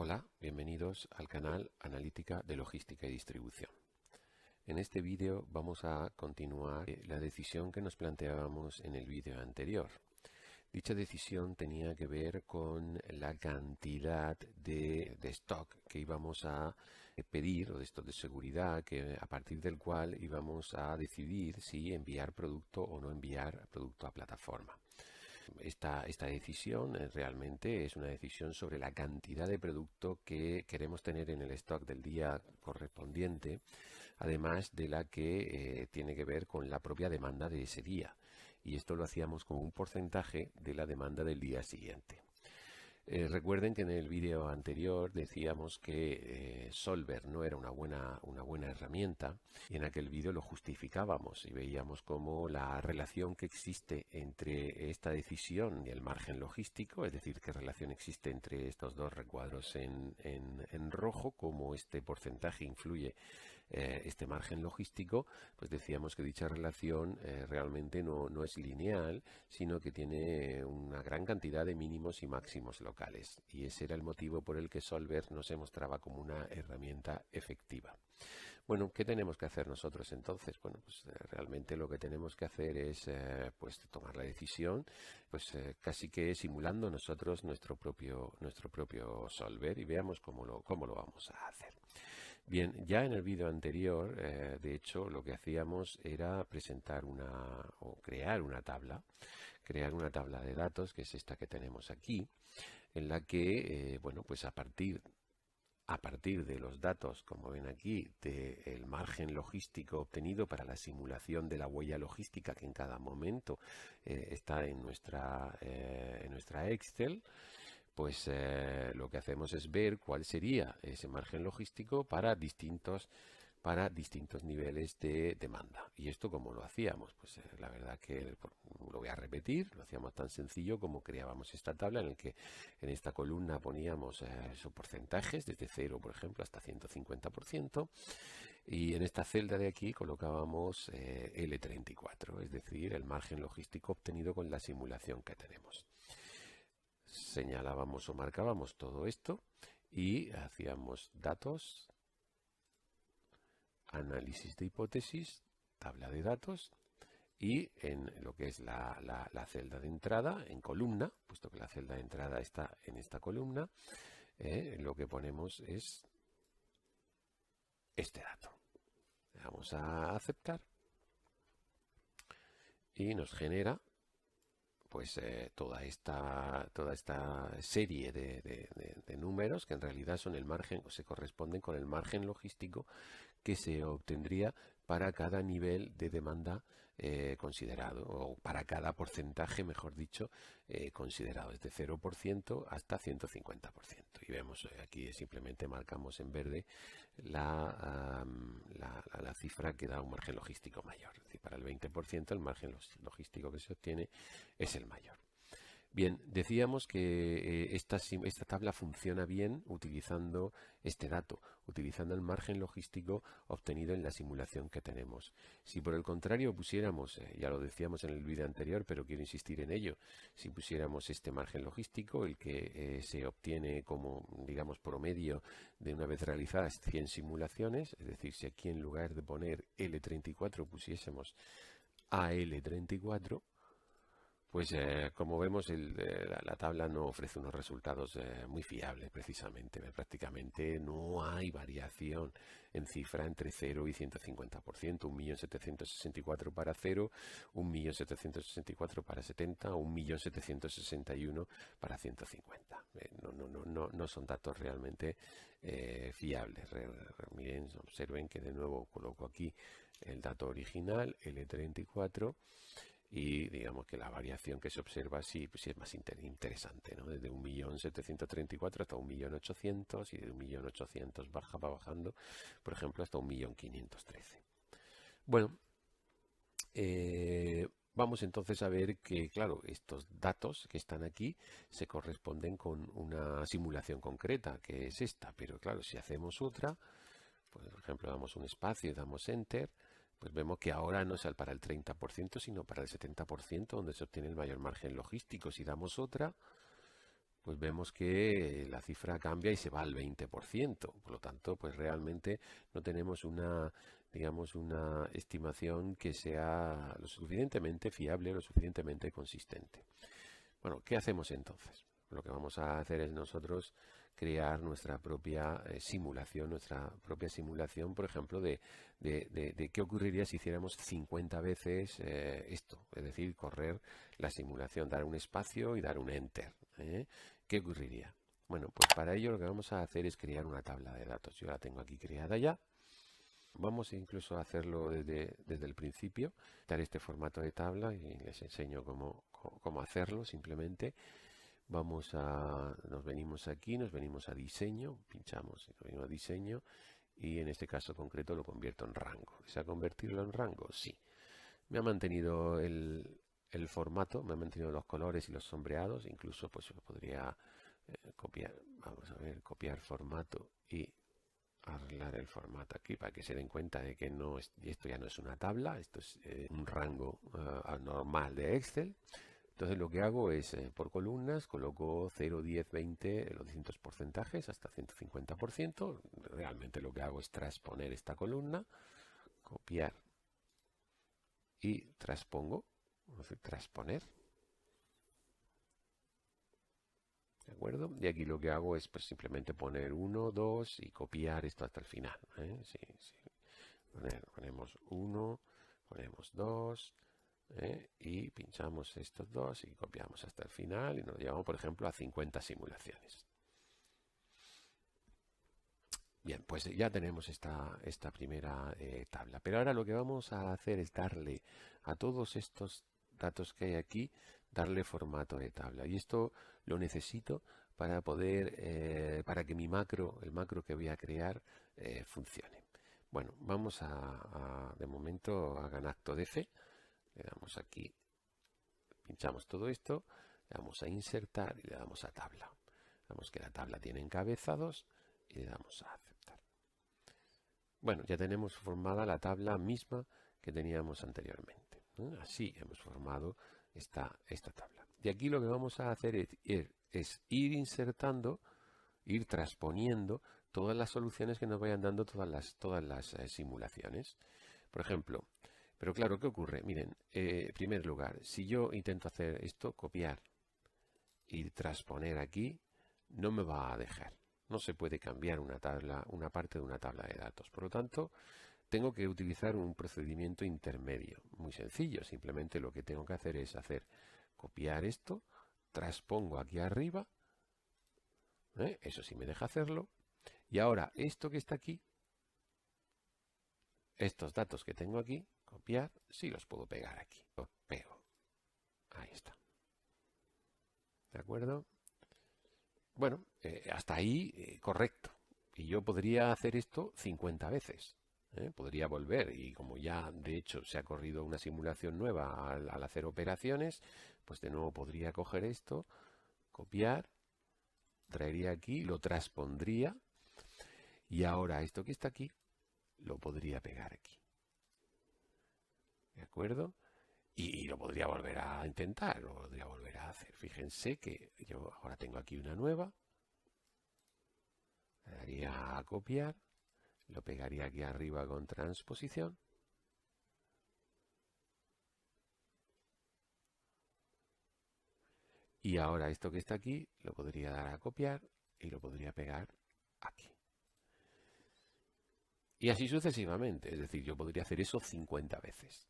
Hola, bienvenidos al canal Analítica de Logística y Distribución. En este vídeo vamos a continuar la decisión que nos planteábamos en el vídeo anterior. Dicha decisión tenía que ver con la cantidad de stock que íbamos a pedir, o de stock de seguridad, a partir del cual íbamos a decidir si enviar producto o no enviar producto a plataforma. Esta decisión realmente es una decisión sobre la cantidad de producto que queremos tener en el stock del día correspondiente, además de la que tiene que ver con la propia demanda de ese día. Y esto lo hacíamos como un porcentaje de la demanda del día siguiente. Recuerden que en el vídeo anterior decíamos que Solver no era una buena herramienta, y en aquel vídeo lo justificábamos y veíamos cómo la relación que existe entre esta decisión y el margen logístico, es decir, qué relación existe entre estos dos recuadros en rojo, cómo este porcentaje influye este margen logístico. Pues decíamos que dicha relación realmente no es lineal, sino que tiene una gran cantidad de mínimos y máximos locales, y ese era el motivo por el que Solver no se mostraba como una herramienta efectiva. Bueno, ¿qué tenemos que hacer nosotros entonces? Bueno, pues realmente lo que tenemos que hacer es pues tomar la decisión, pues casi que simulando nosotros nuestro propio Solver, y veamos cómo lo vamos a hacer. Bien, ya en el vídeo anterior, de hecho, lo que hacíamos era presentar o crear una tabla de datos, que es esta que tenemos aquí, en la que, bueno, pues a partir de los datos, como ven aquí, del margen logístico obtenido para la simulación de la huella logística que en cada momento está en nuestra Excel, pues lo que hacemos es ver cuál sería ese margen logístico para distintos niveles de demanda. ¿Y esto cómo lo hacíamos? Pues la verdad que lo voy a repetir, lo hacíamos tan sencillo como creábamos esta tabla en la que en esta columna poníamos esos porcentajes, desde 0, por ejemplo, hasta 150%, y en esta celda de aquí colocábamos L34, es decir, el margen logístico obtenido con la simulación que tenemos. Señalábamos o marcábamos todo esto y hacíamos datos, análisis de hipótesis, tabla de datos, y en lo que es la celda de entrada, en columna, puesto que la celda de entrada está en esta columna, lo que ponemos es este dato. Vamos a aceptar y nos genera pues toda esta serie de números que en realidad son el margen, o se corresponden con el margen logístico que se obtendría para cada nivel de demanda considerado, o para cada porcentaje, mejor dicho, considerado, desde 0% hasta 150%. Y vemos aquí simplemente marcamos en verde la cifra que da un margen logístico mayor. Es decir, para el 20% el margen logístico que se obtiene es el mayor. Bien, decíamos que esta tabla funciona bien utilizando este dato, utilizando el margen logístico obtenido en la simulación que tenemos. Si por el contrario pusiéramos, ya lo decíamos en el vídeo anterior, pero quiero insistir en ello, si pusiéramos este margen logístico, el que se obtiene como, digamos, promedio de una vez realizadas 100 simulaciones, es decir, si aquí en lugar de poner L34 pusiésemos AL34, pues como vemos la tabla no ofrece unos resultados muy fiables precisamente. Prácticamente no hay variación en cifra entre 0 y 150%. 1.764.000 para 0, 1.764.000 para 70, 1.761.000 para 150. No son datos realmente fiables. Miren, observen que de nuevo coloco aquí el dato original, L34, y digamos que la variación que se observa sí es más interesante, ¿no? Desde 1.734.000 hasta 1.800.000, y de 1.800.000 va bajando, por ejemplo, hasta 1.513.000. Bueno, vamos entonces a ver que, claro, estos datos que están aquí se corresponden con una simulación concreta, que es esta, pero claro, si hacemos otra, por ejemplo, damos un espacio y damos Enter, pues vemos que ahora no es para el 30%, sino para el 70%, donde se obtiene el mayor margen logístico. Si damos otra, pues vemos que la cifra cambia y se va al 20%. Por lo tanto, pues realmente no tenemos una, digamos, una estimación que sea lo suficientemente fiable, lo suficientemente consistente. Bueno, ¿qué hacemos entonces? Lo que vamos a hacer es nosotros crear nuestra propia simulación, por ejemplo, de qué ocurriría si hiciéramos 50 veces esto, es decir, correr la simulación, dar un espacio y dar un enter. ¿Qué ocurriría? Bueno, pues para ello lo que vamos a hacer es crear una tabla de datos. Yo la tengo aquí creada ya. Vamos incluso a hacerlo desde el principio, dar este formato de tabla y les enseño cómo hacerlo simplemente. Nos venimos aquí, nos venimos a diseño, pinchamos, nos venimos a diseño y en este caso concreto lo convierto en rango. ¿Desea convertirlo en rango? Sí. Me ha mantenido el formato, me ha mantenido los colores y los sombreados, incluso pues podría copiar, vamos a ver, copiar formato y arreglar el formato aquí para que se den cuenta de que esto ya no es una tabla, esto es un rango normal de Excel. Entonces lo que hago es por columnas coloco 0, 10, 20, los distintos porcentajes hasta 150%. Realmente lo que hago es transponer esta columna, copiar y transpongo, vamos a decir, transponer. ¿De acuerdo? Y aquí lo que hago es pues simplemente poner 1, 2 y copiar esto hasta el final. Sí. Ponemos 1, ponemos 2 y pinchamos estos dos y copiamos hasta el final y nos llevamos, por ejemplo, a 50 simulaciones. Bien, pues ya tenemos esta primera tabla. Pero ahora lo que vamos a hacer es darle a todos estos datos que hay aquí, darle formato de tabla. Y esto lo necesito para poder, para que el macro que voy a crear, funcione. Bueno, vamos de momento, hagan acto de fe. Le damos aquí, pinchamos todo esto, le damos a insertar y le damos a tabla. Vemos que la tabla tiene encabezados y le damos a aceptar. Bueno, ya tenemos formada la tabla misma que teníamos anteriormente. Así hemos formado esta tabla. Y aquí lo que vamos a hacer es ir insertando, ir transponiendo todas las soluciones que nos vayan dando todas las simulaciones. Por ejemplo, pero claro, ¿qué ocurre? Miren, en primer lugar, si yo intento hacer esto, copiar y transponer aquí, no me va a dejar. No se puede cambiar una parte de una tabla de datos. Por lo tanto, tengo que utilizar un procedimiento intermedio. Muy sencillo, simplemente lo que tengo que hacer es copiar esto, transpongo aquí arriba, eso sí me deja hacerlo, y ahora esto que está aquí, estos datos que tengo aquí, copiar, sí los puedo pegar aquí. Los pego. Ahí está. ¿De acuerdo? Bueno, hasta ahí correcto. Y yo podría hacer esto 50 veces. Podría volver y como ya de hecho se ha corrido una simulación nueva al hacer operaciones, pues de nuevo podría coger esto, copiar, traería aquí, lo transpondría y ahora esto que está aquí lo podría pegar aquí. ¿De acuerdo? Y lo podría volver a intentar, lo podría volver a hacer. Fíjense que yo ahora tengo aquí una nueva, le daría a copiar, lo pegaría aquí arriba con transposición. Y ahora esto que está aquí lo podría dar a copiar y lo podría pegar aquí. Y así sucesivamente, es decir, yo podría hacer eso 50 veces.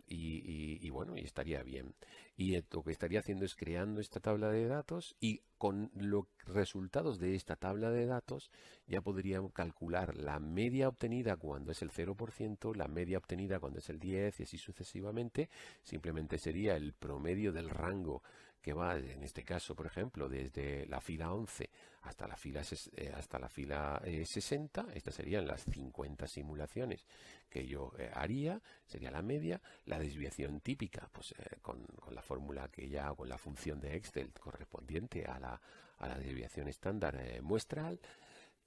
Y bueno, y estaría bien. Y lo que estaría haciendo es creando esta tabla de datos y con los resultados de esta tabla de datos ya podríamos calcular la media obtenida cuando es el 0%, la media obtenida cuando es el 10% y así sucesivamente. Simplemente sería el promedio del rango que va, en este caso, por ejemplo, desde la fila 11 hasta la fila 60. Estas serían las 50 simulaciones que yo haría, sería la media. La desviación típica, pues con la fórmula que ya, con la función de Excel correspondiente a la desviación estándar muestral.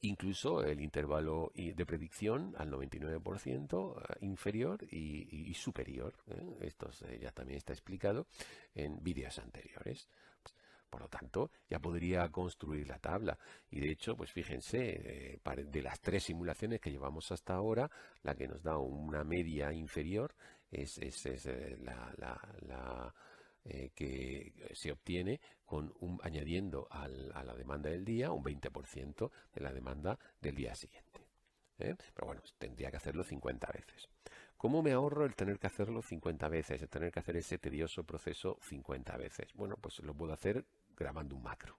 Incluso el intervalo de predicción al 99% inferior y superior. Esto ya también está explicado en vídeos anteriores. Por lo tanto, ya podría construir la tabla. Y de hecho, pues fíjense, de las 3 simulaciones que llevamos hasta ahora, la que nos da una media inferior es la que se obtiene añadiendo a la demanda del día un 20% de la demanda del día siguiente. Pero bueno, tendría que hacerlo 50 veces. ¿Cómo me ahorro el tener que hacerlo 50 veces, el tener que hacer ese tedioso proceso 50 veces? Bueno, pues lo puedo hacer grabando un macro.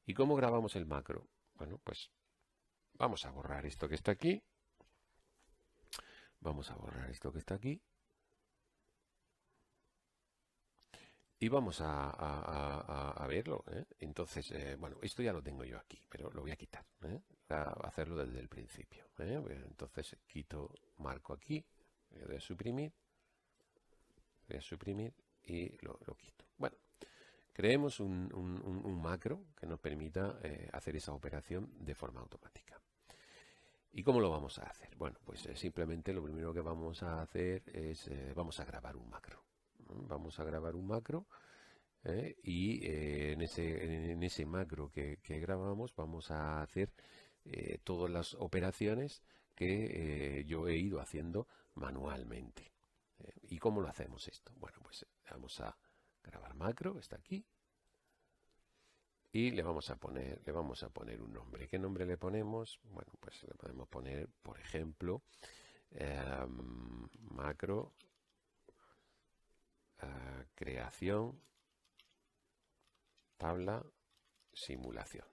¿Y cómo grabamos el macro? Bueno, pues vamos a borrar esto que está aquí. Vamos a borrar esto que está aquí. Y vamos a verlo. Entonces, bueno, esto ya lo tengo yo aquí, pero lo voy a quitar. A hacerlo desde el principio. Entonces, marco aquí, voy a suprimir y lo quito. Bueno, creemos un macro que nos permita hacer esa operación de forma automática. ¿Y cómo lo vamos a hacer? Bueno, pues simplemente lo primero que vamos a hacer es, vamos a grabar un macro. Vamos a grabar un macro y en ese macro que grabamos vamos a hacer todas las operaciones que yo he ido haciendo manualmente. ¿Y cómo lo hacemos esto? Bueno, pues vamos a grabar macro, está aquí. Y le vamos a poner un nombre. ¿Qué nombre le ponemos? Bueno, pues le podemos poner, por ejemplo, macro creación tabla simulación.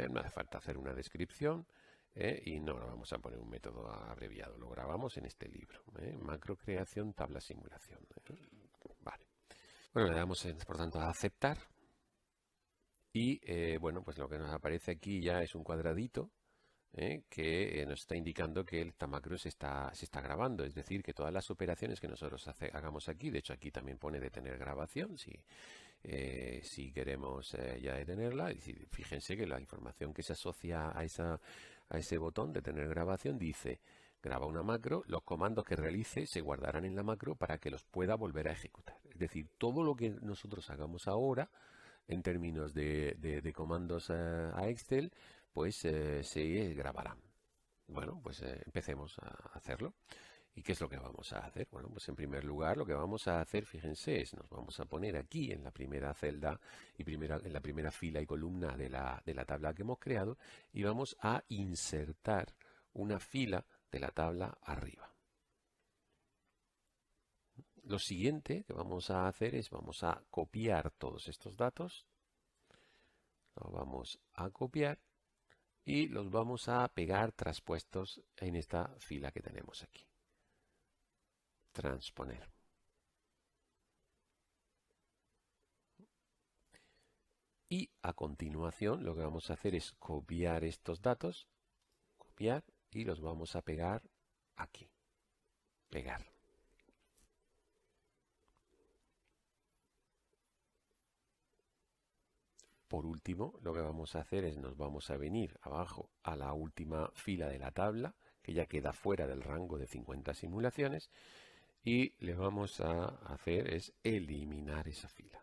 No hace falta hacer una descripción y no lo vamos a poner un método abreviado. Lo grabamos en este libro. Macro creación tabla simulación. Vale. Bueno, le damos por tanto a aceptar y bueno, pues lo que nos aparece aquí ya es un cuadradito que nos está indicando que esta macro se está grabando, es decir, que todas las operaciones que nosotros hagamos aquí, de hecho aquí también pone detener grabación, si queremos ya detenerla, fíjense que la información que se asocia a ese botón detener grabación dice graba una macro, los comandos que realice se guardarán en la macro para que los pueda volver a ejecutar. Es decir, todo lo que nosotros hagamos ahora en términos de comandos a Excel, pues se grabarán. Bueno, pues empecemos a hacerlo. ¿Y qué es lo que vamos a hacer? Bueno, pues en primer lugar lo que vamos a hacer, fíjense, es nos vamos a poner aquí en la primera celda y en la primera fila y columna de la tabla que hemos creado y vamos a insertar una fila de la tabla arriba. Lo siguiente que vamos a hacer es vamos a copiar todos estos datos. Los vamos a copiar y los vamos a pegar traspuestos en esta fila que tenemos aquí. Transponer. Y a continuación lo que vamos a hacer es copiar estos datos, copiar y los vamos a pegar aquí. Pegar. Por último, lo que vamos a hacer es nos vamos a venir abajo a la última fila de la tabla, que ya queda fuera del rango de 50 simulaciones, y le vamos a hacer es eliminar esa fila.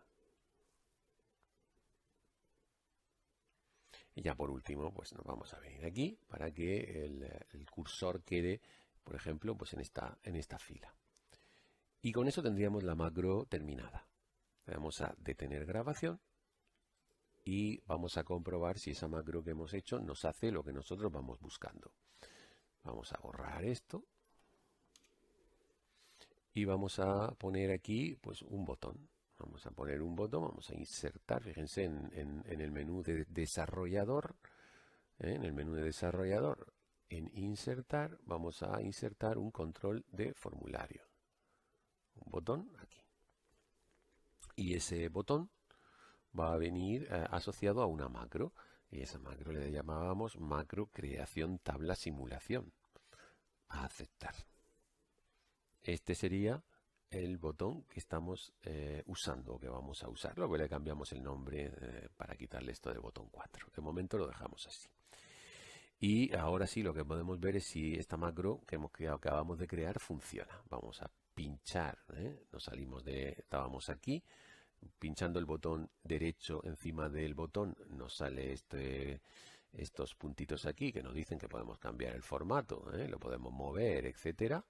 Y ya por último, pues nos vamos a venir aquí para que el cursor quede, por ejemplo, pues en esta fila. Y con eso tendríamos la macro terminada. Le vamos a detener grabación y vamos a comprobar si esa macro que hemos hecho nos hace lo que nosotros vamos buscando. Vamos a borrar esto y vamos a poner aquí pues un botón. Vamos a poner un botón, vamos a insertar, fíjense en el menú de desarrollador, en el menú de desarrollador, en insertar, vamos a insertar un control de formulario. Un botón aquí. Y ese botón va a venir asociado a una macro. Y esa macro le llamábamos macro creación tabla simulación. A aceptar. Este sería el botón que estamos usando o que vamos a usar. Luego le cambiamos el nombre para quitarle esto del botón 4. De momento lo dejamos así. Y ahora sí lo que podemos ver es si esta macro que hemos creado, acabamos de crear funciona. Vamos a pinchar, nos salimos estábamos aquí, pinchando el botón derecho encima del botón nos sale estos puntitos aquí que nos dicen que podemos cambiar el formato, lo podemos mover, etcétera.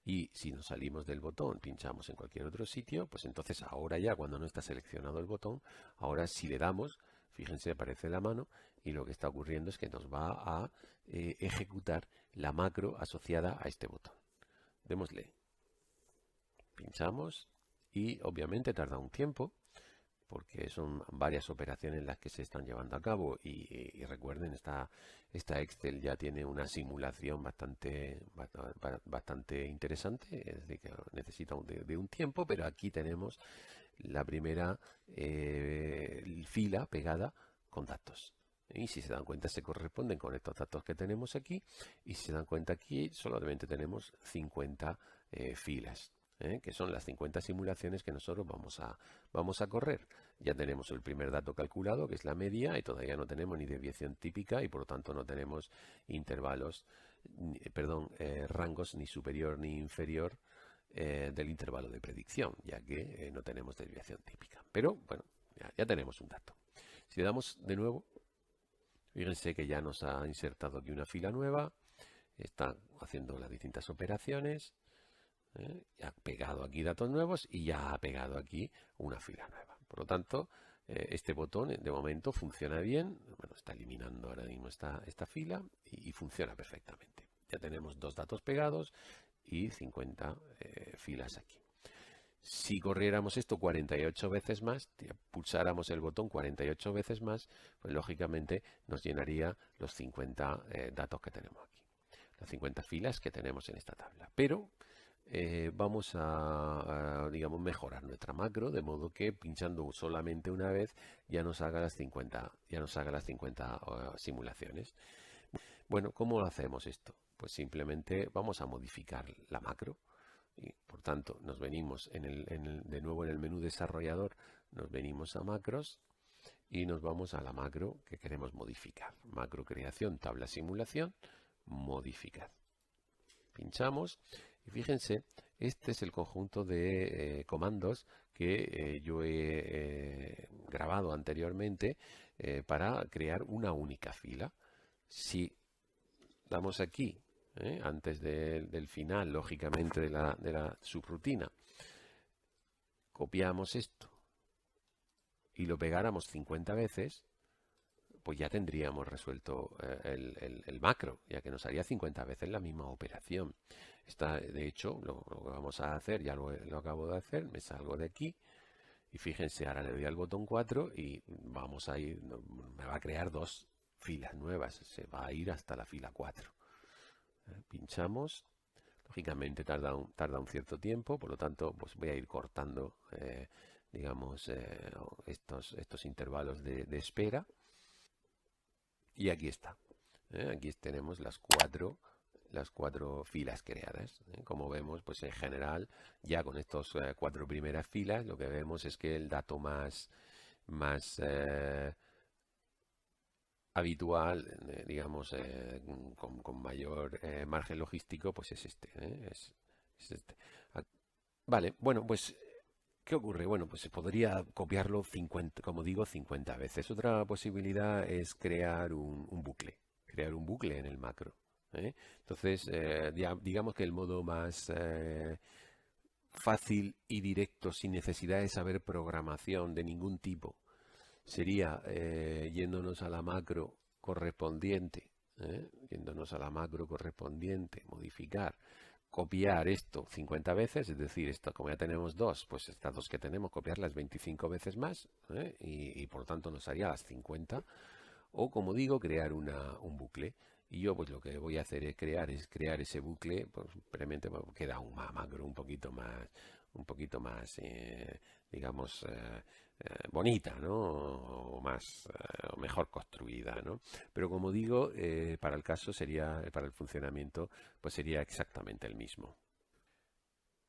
Y si nos salimos del botón, pinchamos en cualquier otro sitio, pues entonces ahora ya cuando no está seleccionado el botón, ahora si le damos, fíjense, aparece la mano y lo que está ocurriendo es que nos va a ejecutar la macro asociada a este botón. Démosle, pinchamos y obviamente tarda un tiempo porque son varias operaciones las que se están llevando a cabo y recuerden, esta Excel ya tiene una simulación bastante interesante, es decir, que necesita de un tiempo, pero aquí tenemos la primera fila pegada con datos. Y si se dan cuenta se corresponden con estos datos que tenemos aquí y si se dan cuenta aquí solamente tenemos 50 filas. Que son las 50 simulaciones que nosotros vamos a correr. Ya tenemos el primer dato calculado, que es la media, y todavía no tenemos ni desviación típica y por lo tanto no tenemos rangos ni superior ni inferior del intervalo de predicción, ya que no tenemos desviación típica. Pero bueno, ya tenemos un dato. Si le damos de nuevo, fíjense que ya nos ha insertado aquí una fila nueva, está haciendo las distintas operaciones. Ya ha pegado aquí datos nuevos y ya ha pegado aquí una fila nueva. Por lo tanto, este botón de momento funciona bien. Bueno, está eliminando ahora mismo esta fila y funciona perfectamente. Ya tenemos dos datos pegados y 50 filas aquí. Si corriéramos esto 48 veces más, pulsáramos el botón 48 veces más, pues lógicamente nos llenaría los 50 datos que tenemos aquí. Las 50 filas que tenemos en esta tabla. Pero vamos a digamos, mejorar nuestra macro de modo que pinchando solamente una vez ya nos haga las 50, simulaciones. Bueno, ¿cómo lo hacemos esto? Pues simplemente vamos a modificar la macro y por tanto nos venimos de nuevo en el menú desarrollador, nos venimos a macros y nos vamos a la macro que queremos modificar. Macro creación, tabla simulación, modificar. Pinchamos y fíjense, este es el conjunto de comandos que yo he grabado anteriormente para crear una única fila. Si damos aquí, antes del final, lógicamente, de la subrutina, copiamos esto y lo pegáramos 50 veces, pues ya tendríamos resuelto el macro, ya que nos haría 50 veces la misma operación. De hecho, lo que vamos a hacer, ya lo acabo de hacer, me salgo de aquí y fíjense, ahora le doy al botón 4 y vamos a ir, me va a crear dos filas nuevas, se va a ir hasta la fila 4. Pinchamos, lógicamente tarda un cierto tiempo, por lo tanto pues voy a ir cortando digamos estos intervalos de espera. Y aquí está. Aquí tenemos las cuatro filas creadas. Como vemos, pues en general, ya con estas cuatro primeras filas, lo que vemos es que el dato más habitual, digamos, con mayor margen logístico, pues es este. Es este. Vale, bueno, pues ¿qué ocurre? Bueno, pues se podría copiarlo 50, como digo, 50 veces. Otra posibilidad es crear un bucle en el macro. Entonces, digamos que el modo más fácil y directo, sin necesidad de saber programación de ningún tipo, sería yéndonos a la macro correspondiente, modificar, copiar esto 50 veces, es decir, esto como ya tenemos dos, pues estas dos que tenemos, copiarlas 25 veces más, y por lo tanto nos haría las 50, o como digo, crear un bucle. Y yo pues lo que voy a hacer es crear ese bucle, pues simplemente queda un macro un poquito más digamos, bonita, ¿no? O más, o mejor construida, ¿no? Pero como digo, para el caso para el funcionamiento, pues sería exactamente el mismo.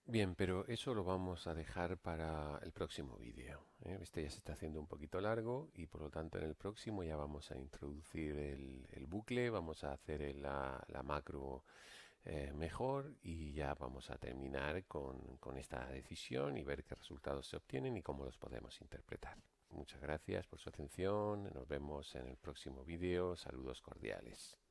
Bien, pero eso lo vamos a dejar para el próximo vídeo. Este ya se está haciendo un poquito largo y por lo tanto en el próximo ya vamos a introducir el bucle, vamos a hacer la macro mejor, y ya vamos a terminar con esta decisión y ver qué resultados se obtienen y cómo los podemos interpretar. Muchas gracias por su atención. Nos vemos en el próximo vídeo. Saludos cordiales.